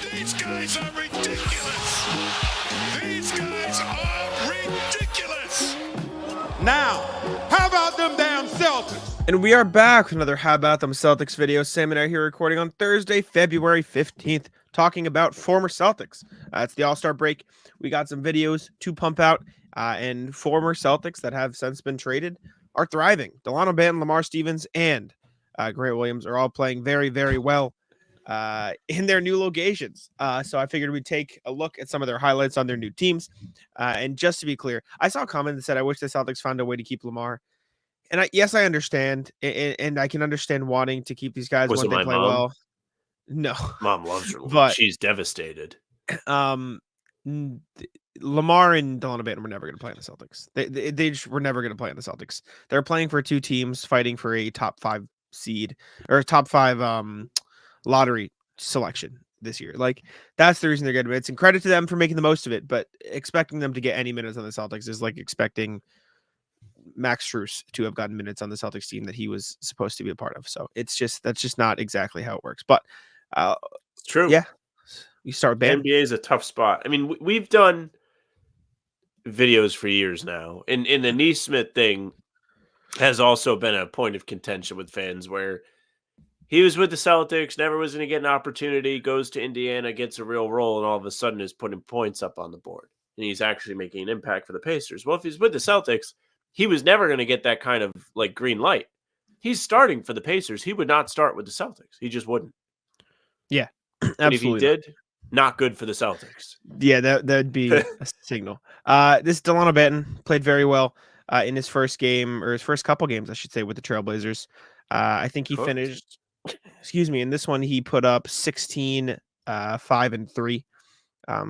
These guys are ridiculous. These guys are ridiculous. Now, how about them damn Celtics? And we are back with another How About Them Celtics video. Sam and I here recording on Thursday, February 15th, talking about former Celtics. It's the All-Star break. We got some videos to pump out, and former Celtics that have since been traded are thriving. Dalano Banton, Lamar Stevens, and Grant Williams are all playing very, very well in their new locations. So I figured we'd take a look at some of their highlights on their new teams. And just to be clear, I saw a comment that said, I wish the Celtics found a way to keep Lamar. And I understand, and I can understand wanting to keep these guys when they play well. No, Mom loves her, but she's devastated. Lamar and Dalano Banton were never going to play in the Celtics. They just were never going to play in the Celtics. They're playing for two teams fighting for a top 5 seed or a top 5 lottery selection this year. Like, that's the reason they're getting minutes. And credit to them for making the most of it. But expecting them to get any minutes on the Celtics is like expecting Max Strus to have gotten minutes on the Celtics team that he was supposed to be a part of. So that's just not exactly how it works. But it's true. Yeah, you start the NBA is a tough spot. I mean, we've done videos for years now, and the Neesmith thing has also been a point of contention with fans, where he was with the Celtics, never was going to get an opportunity, goes to Indiana, gets a real role, and all of a sudden is putting points up on the board, and he's actually making an impact for the Pacers. Well, if he's with the Celtics, he was never going to get that kind of like green light. He's starting for the Pacers. He would not start with the Celtics. He just wouldn't. Yeah, absolutely. And if he did, not good for the Celtics. Yeah, that'd be a signal. This Dalano Banton played very well in his first game, or his first couple games, I should say, with the Trailblazers. I think he finished, in this one he put up 16, 5 and 3.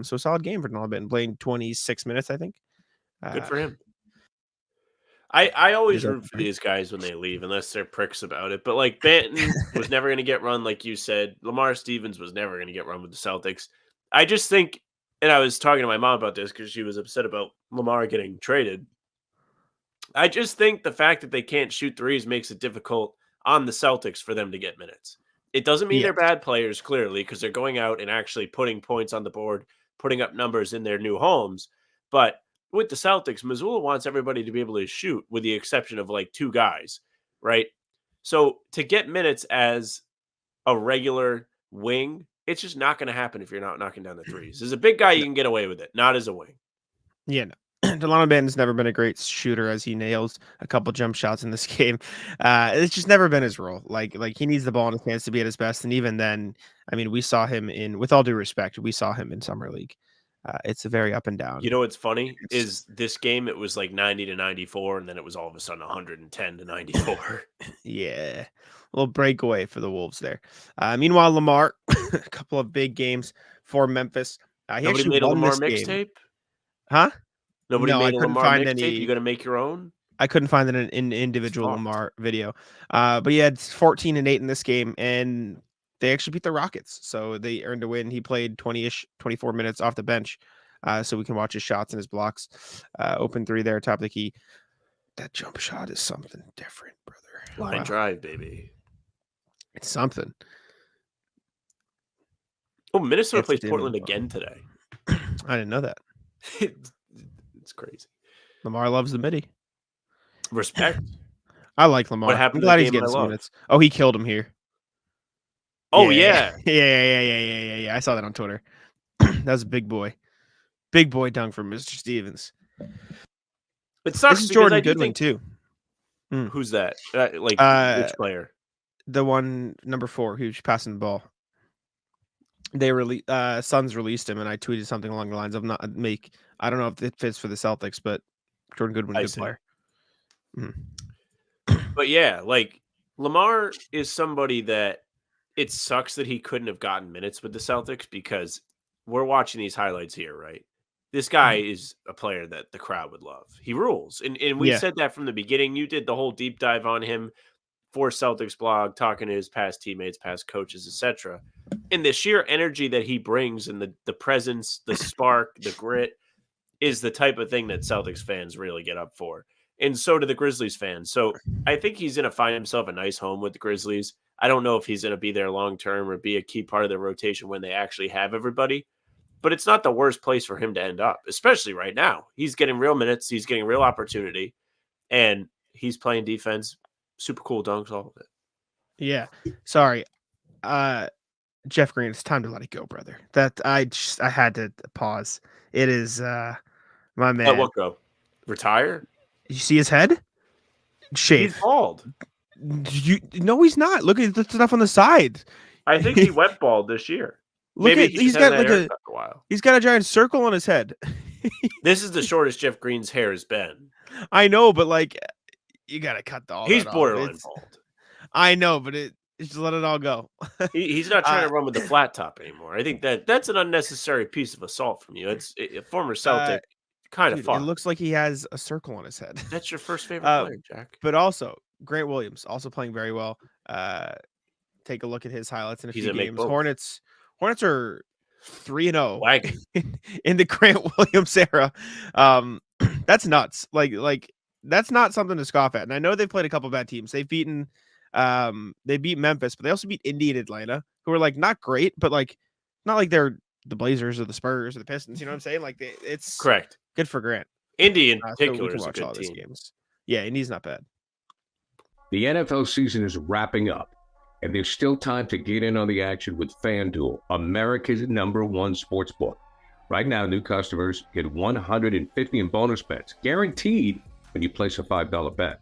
So a solid game for Dalano Banton, playing 26 minutes, I think. Good for him. I always root for these guys when they leave, unless they're pricks about it. But like, Banton was never going to get run, like you said. Lamar Stevens was never going to get run with the Celtics. I just think, and I was talking to my mom about this because she was upset about Lamar getting traded. I just think the fact that they can't shoot threes makes it difficult on the Celtics for them to get minutes. It doesn't mean they're bad players, clearly, because they're going out and actually putting points on the board, putting up numbers in their new homes. But with the Celtics, Missoula wants everybody to be able to shoot, with the exception of like 2 guys, right? So to get minutes as a regular wing, it's just not going to happen if you're not knocking down the threes. As a big guy, you can get away with it, not as a wing. Yeah, no. Dalano Banton's never been a great shooter, as he nails a couple jump shots in this game. It's just never been his role. Like he needs the ball in his hands to be at his best. And even then, I mean, we saw him with all due respect, we saw him in Summer League. It's a very up and down. You know what's funny is this game, it was like 90-94, and then it was all of a sudden 110-94. Yeah, a little breakaway for the Wolves there. Meanwhile, Lamar, a couple of big games for Memphis. Nobody made a Lamar mixtape? Huh? Nobody made a Lamar mixtape? You got to make your own? I couldn't find an individual Lamar video. But he had 14 and 8 in this game, and they actually beat the Rockets, so they earned a win. He played 20-ish, 24 minutes off the bench, so we can watch his shots and his blocks. Open 3 there, top of the key. That jump shot is something different, brother. Line drive, baby. It's something. Oh, Minnesota plays Portland again today. I didn't know that. It's crazy. Lamar loves the midi. Respect. I like Lamar. What happened? I'm glad he's getting some minutes. Oh, he killed him here. Oh, yeah. Yeah. I saw that on Twitter. That was a big boy dunk from Mr. Stevens. It sucks. This is Jordan Goodwin too. Who's that? Which player? The one, number 4, who's passing the ball. Suns released him, and I tweeted something along the lines of I don't know if it fits for the Celtics, but Jordan Goodwin, good player. But yeah, like, Lamar is somebody that it sucks that he couldn't have gotten minutes with the Celtics, because we're watching these highlights here, right? This guy is a player that the crowd would love. He rules. And we said that from the beginning. You did the whole deep dive on him for Celtics blog, talking to his past teammates, past coaches, etc. And the sheer energy that he brings, and the presence, the spark, the grit, is the type of thing that Celtics fans really get up for. And so do the Grizzlies fans. So I think he's going to find himself a nice home with the Grizzlies. I don't know if he's going to be there long term or be a key part of the rotation when they actually have everybody. But it's not the worst place for him to end up, especially right now. He's getting real minutes. He's getting real opportunity. And he's playing defense. Super cool dunks, all of it. Yeah. Sorry. Jeff Green, it's time to let it go, brother. That I had to pause. It is my man. Let what go? Retire? You see his head? Shave. He's bald. No, he's not. Look at the stuff on the side. I think he went bald this year. Look Maybe at he's got like a while. He's got a giant circle on his head. This is the shortest Jeff Green's hair has been. I know, but like you gotta cut all He's that borderline off. bald. I know, but just let it all go. He's not trying to run with the flat top anymore. I think that's an unnecessary piece of assault from you. It's a former Celtic, kind of Dude, fun. It looks like he has a circle on his head. That's your first favorite player, Jack. But also Grant Williams also playing very well. Take a look at his highlights in a few games. Hornets are 3-0 in the Grant Williams era. That's nuts. Like that's not something to scoff at. And I know they've played a couple bad teams. They've beaten they beat Memphis, but they also beat Indy and Atlanta, who are like not great, but like not like they're the Blazers or the Spurs or the Pistons. You know what I'm saying? Like it's correct. Good for Grant. Indy in particular is a good team. Games. Yeah, Indy's not bad. The NFL season is wrapping up, and there's still time to get in on the action with FanDuel, America's #1 sportsbook. Right now, new customers get $150 in bonus bets, guaranteed when you place a $5 bet.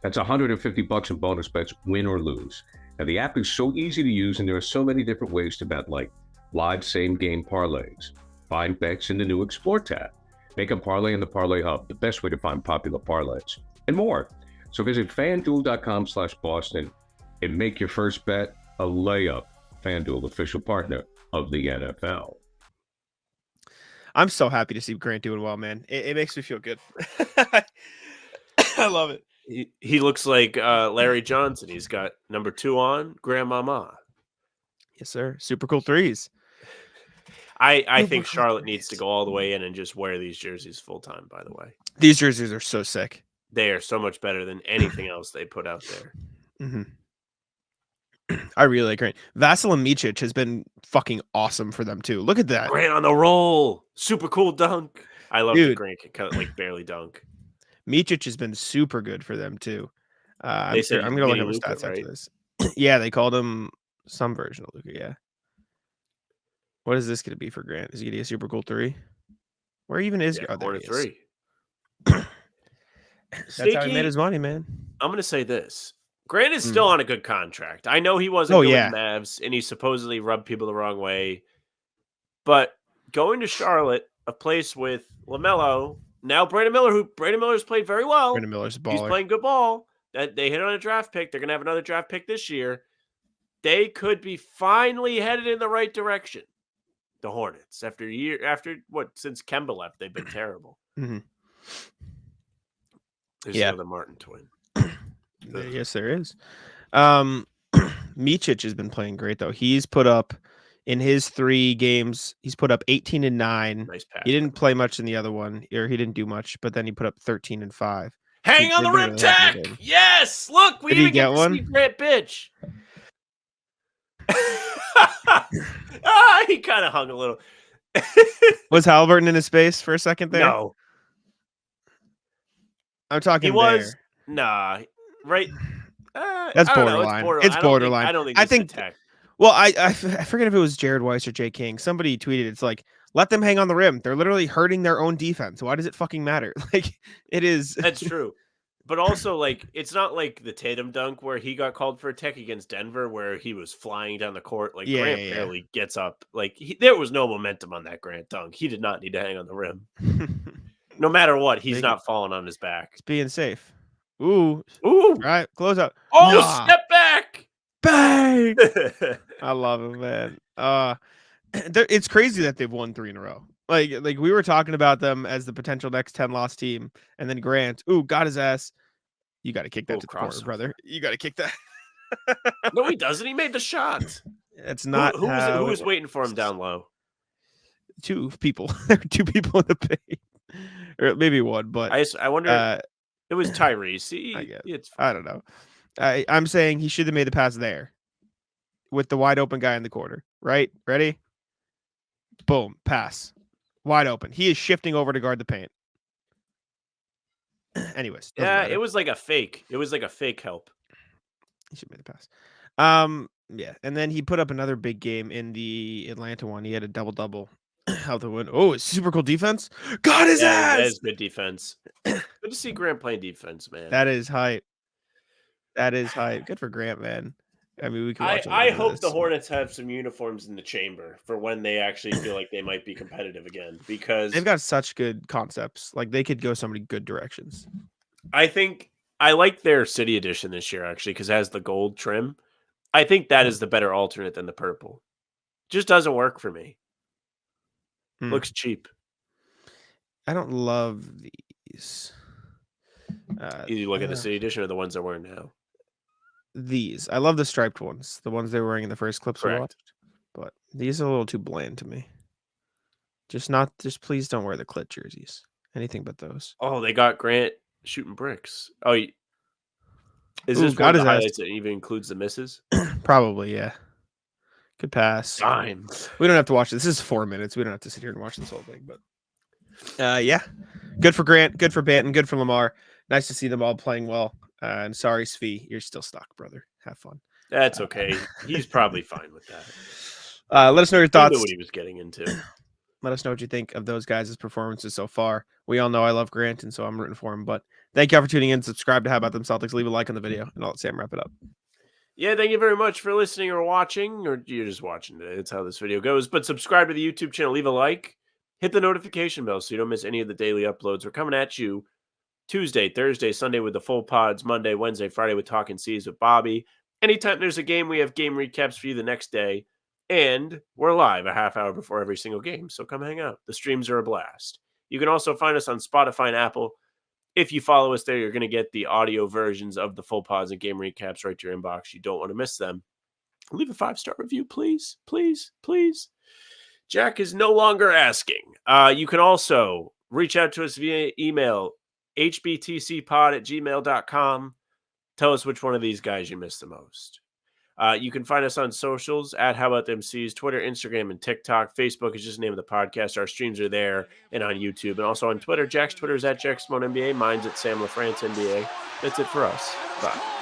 That's $150 in bonus bets, win or lose. Now, the app is so easy to use, and there are so many different ways to bet, like live same-game parlays, find bets in the new Explore tab, make a parlay in the Parlay Hub, the best way to find popular parlays, and more. So visit FanDuel.com/Boston and make your first bet a layup. FanDuel, official partner of the NFL. I'm so happy to see Grant doing well, man. It makes me feel good. I love it. He looks like Larry Johnson. He's got number 2 on, Grandmama. Yes, sir. Super cool threes. I think Charlotte needs to go all the way in and just wear these jerseys full time, by the way. These jerseys are so sick. They are so much better than anything else they put out there. Mm-hmm. I really like Grant. Vasil Micic has been fucking awesome for them too. Look at that. Grant on the roll. Super cool dunk. I love the Grant can like barely dunk. Micic has been super good for them too. I'm going to look at the stats after this. Yeah, they called him some version of Luka. Yeah. What is this going to be for Grant? Is he going to get a super cool 3? Where even is corner 3? That's how he made his money, man. I'm going to say this. Grant is still on a good contract. I know he wasn't good with Mavs, and he supposedly rubbed people the wrong way. But going to Charlotte, a place with LaMelo, now Brandon Miller's played very well. Brandon Miller's a baller. He's playing good ball. They hit on a draft pick. They're going to have another draft pick this year. They could be finally headed in the right direction. The Hornets, since Kemba left, they've been terrible. Mm-hmm. There's another Martin twin. Yes, there is. Micic has been playing great though. He's put up in his 3 games. He's put up 18 and 9. Nice pass. He didn't play much in the other one, or he didn't do much. But then he put up 13 and 5. Hang on the rim tack. Yes, look, we didn't get one. Grant bitch. He kind of hung a little. Was Halliburton in his space for a second there? No. I'm talking. He was. Nah. Right. That's borderline. It's borderline. I think. Well, I forget if it was Jared Weiss or Jay King. Somebody tweeted, it's like, let them hang on the rim. They're literally hurting their own defense. Why does it fucking matter? Like, it is. That's true. But also, like, it's not like the Tatum dunk where he got called for a tech against Denver where he was flying down the court. Like, Grant barely gets up. Like, there was no momentum on that Grant dunk. He did not need to hang on the rim. No matter what, he's not falling on his back. It's being safe. Ooh. Right, close out. Oh, step back. Bang. I love him, man. It's crazy that they've won 3 in a row. Like we were talking about them as the potential next 10-loss team, and then Grant, got his ass. You got to kick that to the corner, brother. You got to kick that. No, he doesn't. He made the shot. It's not. Who was waiting for him down low? 2 people. There were 2 people in the paint, or maybe 1. But I wonder. It was Tyrese. I don't know. I'm saying he should have made the pass there. with the wide open guy in the corner. Right? Ready? Boom. Pass. Wide open. He is shifting over to guard the paint. Anyways. Doesn't Yeah, matter. it was like a fake. It was like a fake help. He should make the pass. Yeah. And then he put up another big game in the Atlanta one. He had a double-double out the win. Oh, it's super cool defense. Got his That ass. is good defense. Good to see Grant playing defense, man. That is hype. That is hype. Good for Grant, man. I mean, we can watch. I hope the Hornets have some uniforms in the chamber for when they actually feel like they might be competitive again, because They've got such good concepts. Like they could go so many good directions. I think I like their city edition this year actually because it has the gold trim. I think that is the better alternate than the purple. Just doesn't work for me. Looks cheap. I don't love these. You look at the city edition or the ones they're wearing now. These. I love the striped ones. The ones they were wearing in the first clips we Correct. watched. But these are a little too bland to me. Just please don't wear the clit jerseys. Anything but those. Oh, they got Grant shooting bricks. Oh, is Ooh, this got one of his the ass. highlights that even includes the misses? Probably, yeah. Good pass. Time. We don't have to watch this. This is 4 minutes. We don't have to sit here and watch this whole thing. But yeah. Good for Grant. Good for Banton. Good for Lamar. Nice to see them all playing well. And sorry, Svi, you're still stuck, brother. Have fun. That's okay. He's probably fine with that. Let us know your He thoughts. knew what he was getting into. Let us know what you think of those guys' performances so far. We all know I love Grant, and so I'm rooting for him. But thank you all for tuning in. Subscribe to How About Them Celtics. Leave a like on the video, and I'll let Sam wrap it up. Yeah, thank you very much for listening or watching, or you're just watching today. That's how this video goes. But subscribe to the YouTube channel, leave a like, hit the notification bell so you don't miss any of the daily uploads. We're coming at you Tuesday, Thursday, Sunday with the full pods, Monday, Wednesday, Friday with Talking C's with Bobby. Anytime there's a game, we have game recaps for you the next day. And we're live a half hour before every single game, so come hang out. The streams are a blast. You can also find us on Spotify and Apple. If you follow us there, you're going to get the audio versions of the full pods and game recaps right to your inbox. You don't want to miss them. Leave a 5-star review, please, please, please. Jack is no longer asking. You can also reach out to us via email, hbtcpod@gmail.com. Tell us which one of these guys you miss the most. You can find us on socials at How About Them C's, Twitter, Instagram, and TikTok. Facebook is just the name of the podcast. Our streams are there and on YouTube. And also on Twitter. Jack's Twitter is at JackSimoneNBA. Mine's at Sam LaFrance NBA. That's it for us. Bye.